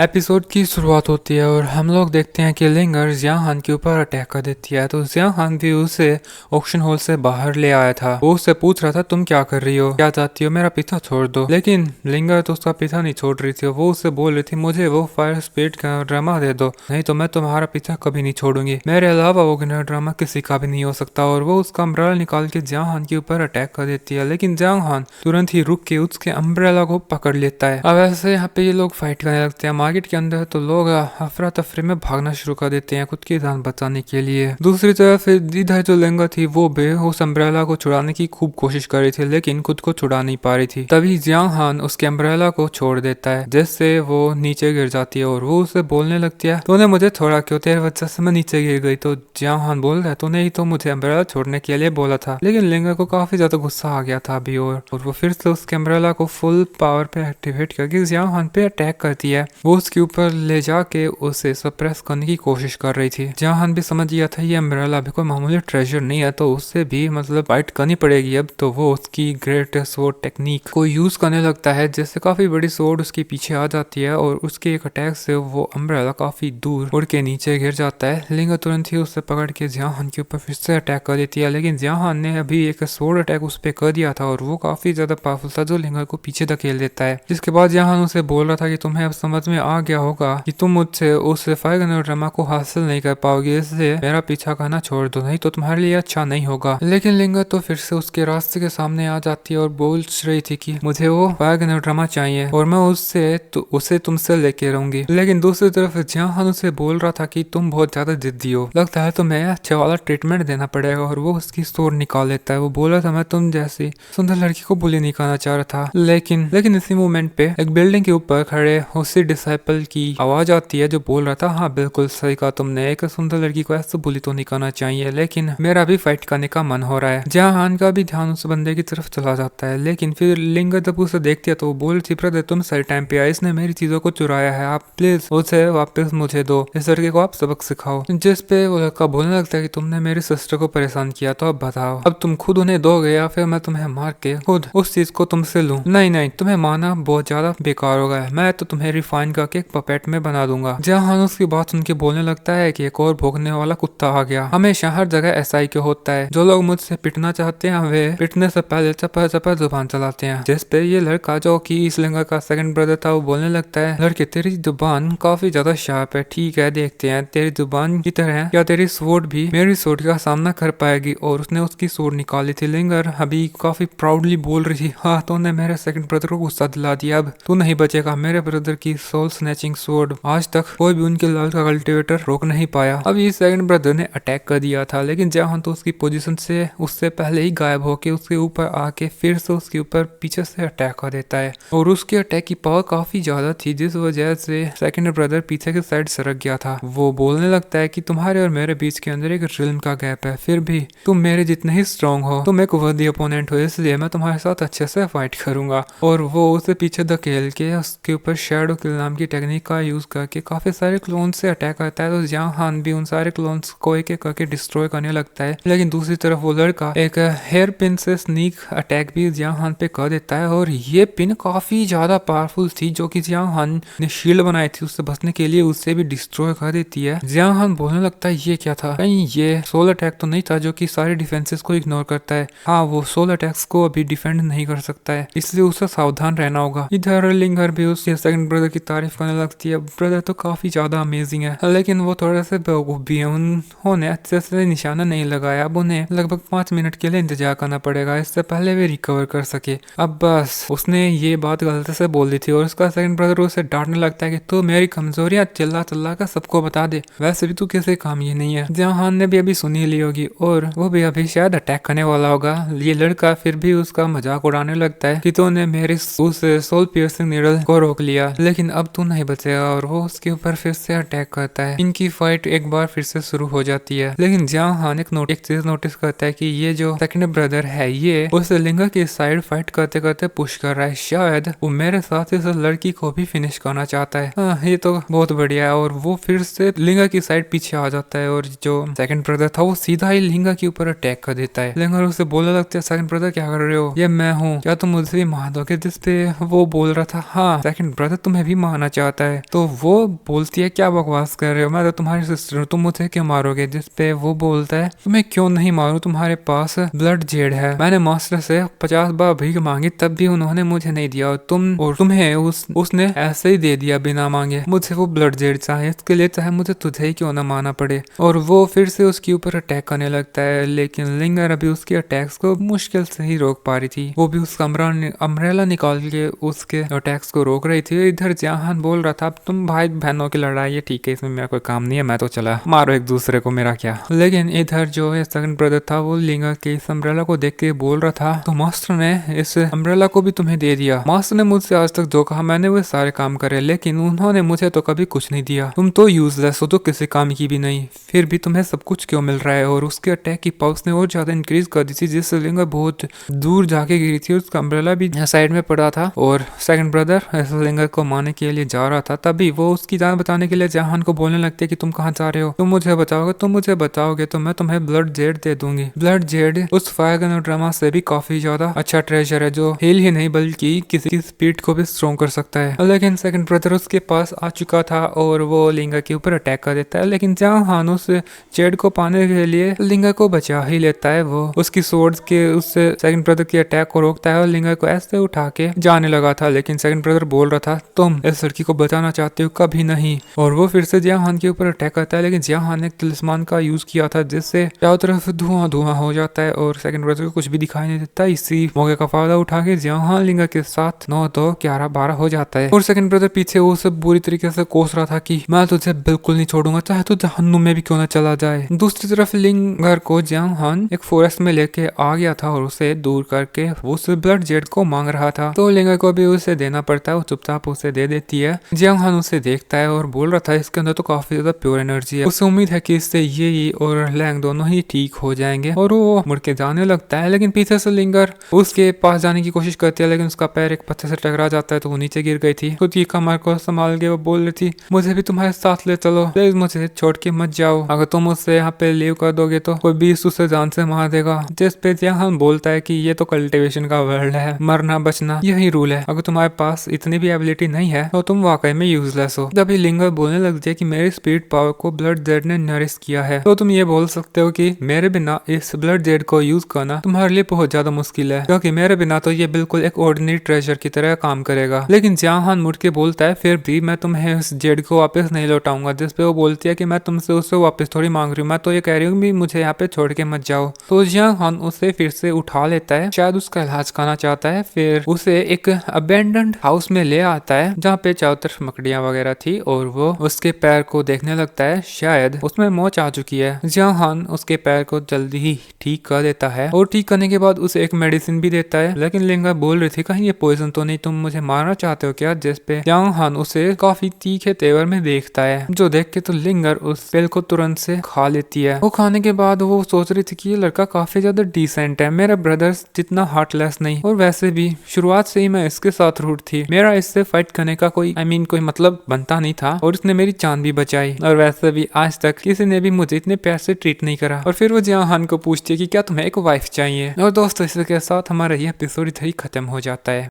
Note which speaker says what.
Speaker 1: Episode की शुरुआत होती है और हम लोग देखते हैं कि लिंगर जियांग हान के ऊपर अटैक कर देती है। तो जियांग हान भी उसे ऑक्शन हॉल से बाहर ले आया था। वो उससे पूछ रहा था तुम क्या कर रही हो, क्या चाहती हो, मेरा पीछा छोड़ दो। लेकिन लिंगर तो उसका पीछा नहीं छोड़ रही थी। वो उससे बोल रही थी मुझे वो फायर स्पीड का ड्रामा दे दो, नहीं तो मैं तुम्हारा पीछा कभी नहीं छोड़ूंगी। मेरे अलावा वो ड्रामा किसी का भी नहीं हो सकता। और वो उसका अम्ब्रेला निकाल के जियांग हान के ऊपर अटैक कर देती है। लेकिन जियांग हान तुरंत ही रुक के उसके अम्ब्रेला को पकड़ लेता है। अब ऐसे यहाँ पे ये लोग फाइट करने लगते हैं। मार्केट के अंदर तो लोग अफरा तफरी में भागना शुरू कर देते हैं खुद की जान बचाने के लिए। दूसरी तरफ इधर जो लिंगा थी वो भी उस अम्ब्रेला को छुड़ाने की खूब कोशिश कर रही थी, लेकिन खुद को छुड़ा नहीं पा रही थी। तभी जियांग हान उसके अम्ब्रेला को छोड़ देता है, जिससे वो नीचे गिर जाती है और वो उसे बोलने लगती है तूने मुझे छोड़ा क्यों, तेरे वजह से मैं नीचे गिर गई। तो जियांग हान बोल रहा है तूने ही तो मुझे अम्ब्रेला छोड़ने के लिए बोला था। लेकिन लिंगा को काफी ज्यादा गुस्सा आ गया था अभी और वो फिर से उसके अम्ब्रेला को फुल पावर पे एक्टिवेट करके जियांग हान पे अटैक करती है। वो उसके ऊपर ले जाके उसे सप्रेस करने की कोशिश कर रही थी। जियांग हान भी समझ गया था ये अम्ब्रेला भी कोई मामूली ट्रेजर नहीं है, तो उससे भी फाइट करनी पड़ेगी अब। तो वो उसकी ग्रेट स्वॉर्ड टेक्निक को यूज करने लगता है, जिससे काफी बड़ी स्वॉर्ड उसके पीछे आ जाती है और उसके एक अटैक से वो अम्ब्रेला काफी दूर उड़ के नीचे गिर जाता है। लिंगा तुरंत ही उससे पकड़ के जियांग हान के ऊपर फिर से अटैक कर देती है। लेकिन जियांग हान ने अभी एक स्वॉर्ड अटैक उस पर कर दिया था और वो काफी ज्यादा पावरफुल था, जो लिंगा को पीछे धकेल देता है। जिसके बाद जियांग हान उसे बोल रहा था कि तुम्हें अब समझ में आ गया होगा कि तुम मुझसे उस फायर ड्रामा को हासिल नहीं कर पाओगे, इसलिए मेरा पीछा करना छोड़ दो, नहीं तो तुम्हारे लिए अच्छा नहीं होगा। लेकिन लिंगा तो फिर से उसके रास्ते के सामने आ जाती है और बोल रही थी कि मुझे वो फायर ड्रामा चाहिए और मैं उसे तुमसे लेके रहूंगी। लेकिन दूसरी तरफ जियांग हान उसे बोल रहा था कि तुम बहुत ज्यादा जिद्दी हो, लगता है तुम्हें अच्छा वाला ट्रीटमेंट देना पड़ेगा। और वो उसकी स्वॉर्ड निकाल लेता है। वो बोल रहा था मैं तुम जैसी सुंदर लड़की को बुली नहीं करना चाह रहा था। लेकिन इसी मोमेंट पे एक बिल्डिंग के ऊपर खड़े उसी डिसाइपल की आवाज आती है, जो बोल रहा था हाँ बिल्कुल सही कहा तुमने, एक सुंदर लड़की को ऐसे बुली तो नहीं करना चाहिए, लेकिन मेरा भी फाइट करने का मन हो रहा है। जियांग हान का भी ध्यान उस बंदे की तरफ चला जाता है। लेकिन फिर लिंगा जब उसे देखती है तो वो बोल रही थी ब्रदर तुम सही टाइम पे आए, इसने मेरी चीजों को चुराया है, आप प्लीज उसे वापस मुझे दो, इस लड़के को आप सबक सिखाओ। जिस पे वो लड़का बोलने लगता है कि तुमने मेरी सिस्टर को परेशान किया, तो अब बताओ अब तुम खुद उन्हें दोगे या फिर मैं तुम्हें मार के खुद उस चीज को तुमसे लूं। नहीं तुम्हें मारना बहुत ज्यादा बेकार होगा, मैं तो तुम्हें रिफाइन करके एक पपेट में बना दूंगा। जियांग हान उसकी बात सुन के बोलने लगता है कि एक और भोगने वाला कुत्ता आ गया, हमेशा हर जगह ऐसा ही क्यों होता है, जो लोग मुझसे पिटना चाहते हैं वे पिटने से पहले चपर चपर जुबान चलाते हैं। जिस पे ये लड़का जो कि इस लिंगा का सेकंड ब्रदर था वो बोलने लगता है लड़के तेरी जुबान काफी ज्यादा शार्प है, ठीक है देखते हैं तेरी जुबान की तरह क्या तेरी स्वॉर्ड भी मेरी स्वॉर्ड का सामना कर पाएगी। और उसने उसकी स्वॉर्ड निकाली थी। लिंगर अभी काफी प्राउडली बोल रही थी हाँ तूने मेरे सेकंड ब्रदर को गुस्सा दिला दिया, अब तू नहीं बचेगा। मेरे ब्रदर की सोल स्नैचिंग स्वॉर्ड आज तक कोई भी उनके लाल का कल्टिवेटर रोक नहीं पाया। अब ये सेकंड ब्रदर ने अटैक कर दिया था, लेकिन जियांग तो उसकी पोजीशन से उससे पहले ही गायब होके उसके ऊपर आके फिर से उसके ऊपर पीछे से अटैक कर देता है। और उसके अटैक की पावर काफी ज्यादा थी, जिस वजह से सेकंड ब्रदर पीछे की साइड सरक गया था। वो बोलने लगता है कि तुम्हारे और मेरे बीच के अंदर एक रिल्म का गैप है, फिर भी तुम मेरे जितने ही स्ट्रॉन्ग हो, तुम एक वर्दी ओपोनेंट हो, इसलिए मैं तुम्हारे साथ अच्छे से फाइट करूंगा। और वो उसे पीछे धकेल के उसके ऊपर शैडो किल नाम की टेक्निक का यूज करके काफी सारे क्लोन से अटैक करता है। तो जियांग हान भी उन सारे क्लोन्स को एक एक करके डिस्ट्रॉय करने लगता है। लेकिन दूसरी तरफ वो लड़का एक हेयर पिन से स्नीक अटैक भी जियांग हान पे कर देता है। और ये पिन काफी ज्यादा पावरफुल थी, जो कि जियांग हान ने शील्ड बनाई थी उससे बचने के लिए, उससे भी डिस्ट्रॉय कर देती है। जियांग हान बोलने लगता है ये क्या था, कहीं ये सोल अटैक तो नहीं था जो कि सारे डिफेंसेस को इग्नोर करता है। हाँ वो सोल अटैक्स को अभी डिफेंड नहीं कर सकता है, इसलिए उसे सावधान रहना होगा। इधर लिंगर भी उसके सेकंड ब्रदर की तारीफ करने लगती है, ब्रदर तो काफी ज्यादा अमेजिंग है, लेकिन वो थोड़े से बेवकूफ भी है, उन्होंने अच्छे से निशाना नहीं लगाया, अब उन्हें लगभग 5 मिनट के लिए इंतजार करना पड़ेगा, इससे पहले वे रिकवर कर सके। अब बस उसने ये बात गलती से बोल दी थी और उसका सेकंड ब्रदर उसे डांटने लगता है कि तू मेरी कमजोरियां चिल्ला चिल्ला कर सबको बता दे, वैसे भी तू किसी काम ये नहीं है। जियांग हान ने भी अभी सुनी ली होगी और वो भी अभी शायद अटैक करने वाला होगा। ये लड़का फिर भी उसका मजाक उड़ाने लगता है कि तूने मेरी उस सोल पियर्सिंग नीडल को रोक लिया, लेकिन अब तू नहीं बचेगा। और वो उसके ऊपर फिर से अटैक करता है। इनकी फाइट एक बार फिर से शुरू हो जाती है। लेकिन जियांग हान एक चीज नोटिस करता है कि ये जो सेकंड ब्रदर है ये उस लिंगा की साइड फाइट करते करते पुश कर रहा है, शायद वो मेरे साथ इस लड़की को भी फिनिश करना चाहता है। ये तो बहुत बढ़िया है। और वो फिर से लिंगा की साइड पीछे आ जाता है और जो सेकंड ब्रदर था वो सीधा ही लिंगा के ऊपर अटैक कर देता है। लिंगा उसे बोलने लगता है सेकंड ब्रदर क्या कर रहे हो, ये मैं हूँ, क्या तुम मुझसे भी मार दोगे। जिस पे वो बोल रहा था हाँ सेकंड ब्रदर तुम्हें भी मारना चाहता है। तो वो बोलती है क्या बकवास कर रहे हो, मैं तो तुम्हारी सिस्टर हूँ, तुम मुझे क्यों मारोगे। जिसपे वो बोलता है तुम्हें क्यों नहीं मारूं, तुम्हारे पास ब्लड जेड है, मैंने मास्टर से 50 बार भीख मांगी तब भी उन्होंने मुझे नहीं दिया, और तुम्हें उसने ऐसे ही दे दिया बिना मांगे। मुझे वो ब्लड जेड चाहिए, इसके लिए चाहे मुझे तुझे ही क्यों ना मारना पड़े। और वो फिर से उसके ऊपर अटैक करने लगता है, लेकिन लिंगर अभी उसके अटैक्स को मुश्किल से ही रोक पा रही थी। वो भी उसका अम्ब्रेला निकाल के उसके अटैक्स को रोक रही थी। इधर जियाहान बोल रहा था अब तुम भाई बहनों की लड़ाई है, ठीक है, इसमें मेरा कोई काम नहीं है, मैं तो चला, मारो एक दूसरे को, मेरा क्या। लेकिन इधर जो है सेकंड ब्रदर था वो लिंगर के इस अम्ब्रेला को देख के बोल रहा था तो मास्टर ने इस अम्ब्रेला को भी तुम्हें दे दिया। मास्टर ने मुझसे आज तक जो कहा मैंने वो सारे काम करे, लेकिन उन्होंने मुझे तो कभी कुछ नहीं दिया। तुम तो यूजलेस हो, तो किसी काम की भी नहीं, फिर भी तुम्हें सब कुछ क्यों मिल रहा है। और उसके अटैक की पावर्स ने और ज्यादा इंक्रीज कर दी थी, जिससे लिंगर बहुत दूर जाके गिरी थी। उसका अम्ब्रेला भी साइड में पड़ा था और सेकंड ब्रदर लिंगर को मारने के लिए जा रहा था। तभी वो उसकी जान बचाने के लिए जहान को बोलने लगते कि तुम कहाँ जा रहे हो, तुम मुझे बताओगे तो मैं तुम्हें ब्लड जेड दे दूंगी। ब्लड जेड उस फायर गन और ड्रामा से भी काफी ज्यादा अच्छा ट्रेजर है, जो हील ही नहीं बल्कि किसी की स्पीड को भी स्ट्रॉन्ग कर सकता है। लेकिन सेकंड ब्रदर उसके पास आ चुका था और वो लिंगर के ऊपर अटैक कर देता है, लेकिन जहान उस जेड को पाने के लिए लिंगर को बचा ही लेता है। वो उसकी सोर्ड्स के उससे सेकंड ब्रदर के अटैक को रोकता है और लिंगर को ऐसे उठा के जाने लगा था, लेकिन सेकंड ब्रदर बोल रहा था तुम इस लड़की को बचाना चाहते हो, कभी नहीं। और वो फिर से जियाहान के ऊपर अटैक करता है, लेकिन जियाहान ने तिलिस्मान का यूज किया था जिससे चारों तरफ धुआं धुआं हो जाता है और सेकंड ब्रदर को कुछ भी दिखाई नहीं देता। इसी मौके का फायदा उठा के जियाहान लिंगर के साथ 9 2 11 12 हो जाता है। और सेकंड ब्रदर पीछे वो सब बुरी तरीके से कोस रहा था कि मैं तुझे बिल्कुल नहीं छोड़ूंगा, चाहे तू जहन्नुम में भी क्यों ना चला जाए। दूसरी तरफ लिंगर को जियाहान एक फॉरेस्ट में लेके आ गया था और उसे दूर करके वो उस ब्लड जेड को मांग रहा था, तो लिंगर को भी उसे देना पड़ता है। वो चुपचाप उसे दे देती है। जियाहान उसे देखता है और बोल रहा था इसके अंदर तो काफी ज्यादा प्योर एनर्जी है, उसे उम्मीद है कि इससे ये और लैंग दोनों ही ठीक हो जाएंगे। और वो मुड़ के जाने लगता है, लेकिन पीछे से लिंगर उसके पास जाने की कोशिश करती है, लेकिन उसका पैर एक पत्थर से टकरा जाता है तो वो नीचे गिर गई थी। खुद की कमर को संभाल के वो बोल रही थी मुझे भी तुम्हारे साथ ले चलो, प्लीज मुझे छोड़ के मत जाओ, अगर तुम उससे यहाँ पे लीव कर दोगे तो कोई बीस उसे जान से मार देगा। जिस पे जियाहान बोलता है कि ये तो कल्टिवेशन का वर्ल्ड है, मरना बचना यही रूल है, अगर तुम्हारे पास इतनी भी एबिलिटी नहीं है तो तुम वाकई में यूजलेस हो। जब लिंगर बोलने लग जाए कि मेरी स्पीड पावर को ब्लड जेड ने नरिश किया है, तो तुम ये बोल सकते हो कि मेरे बिना इस ब्लड जेड को यूज करना तुम्हारे लिए बहुत ज्यादा मुश्किल है, क्योंकि मेरे बिना तो ये बिल्कुल एक ऑर्डिनरी ट्रेजर की तरह काम करेगा। लेकिन जियाहान मुड़ के बोलता है फिर भी मैं तुम्हें उस जेड को वापस नहीं लौटाऊंगा। जिसपे वो बोलती है कि मैं तुमसे उसे वापस थोड़ी मांग रही हूँ, मैं तो ये कह रही हूँ भी मुझे यहाँ पे छोड़ के मत जाओ। तो जियाहान उसे फिर से उठा लेता है, शायद उसका इलाज करना चाहता है। फिर उसे एक अबेंडेंड हाउस में ले आता है जहाँ पे चारों तरफ मकड़ियाँ वगैरह थी और वो उसके पैर को देखने लगता है, शायद उसमें मोच आ चुकी है। जियाहान उसके पैर को जल्दी ही ठीक कर देता है और ठीक करने के बाद उसे एक मेडिसिन भी देता है। लेकिन लिंगर बोल रही थी कहीं ये पॉइजन तो नहीं, तुम मुझे मारना चाहते हो क्या। जिसपे जियाहान उसे काफी तीखे तेवर में देखता है, जो देख के तो लिंगर उस पिल को तुरंत से खा लेती है। वो खाने के बाद वो सोच रही थी कि ये लड़का काफी ज्यादा डिसेंट है, मेरा ब्रदर्स जितना हार्टलेस नहीं, और वैसे भी शुरुआत से ही मैं इसके साथ रूट थी, मेरा इससे फाइट करने का कोई कोई मतलब बनता नहीं था, और इसने मेरी जान भी बचाई, और वैसे भी आज तक किसी ने भी मुझे इतने प्यार से ट्रीट नहीं करा। और फिर वो जियाहान को पूछती है कि क्या तुम्हें एक वाइफ चाहिए। और दोस्तों इसके साथ हमारा ये एपिसोड इधर ही खत्म हो जाता है।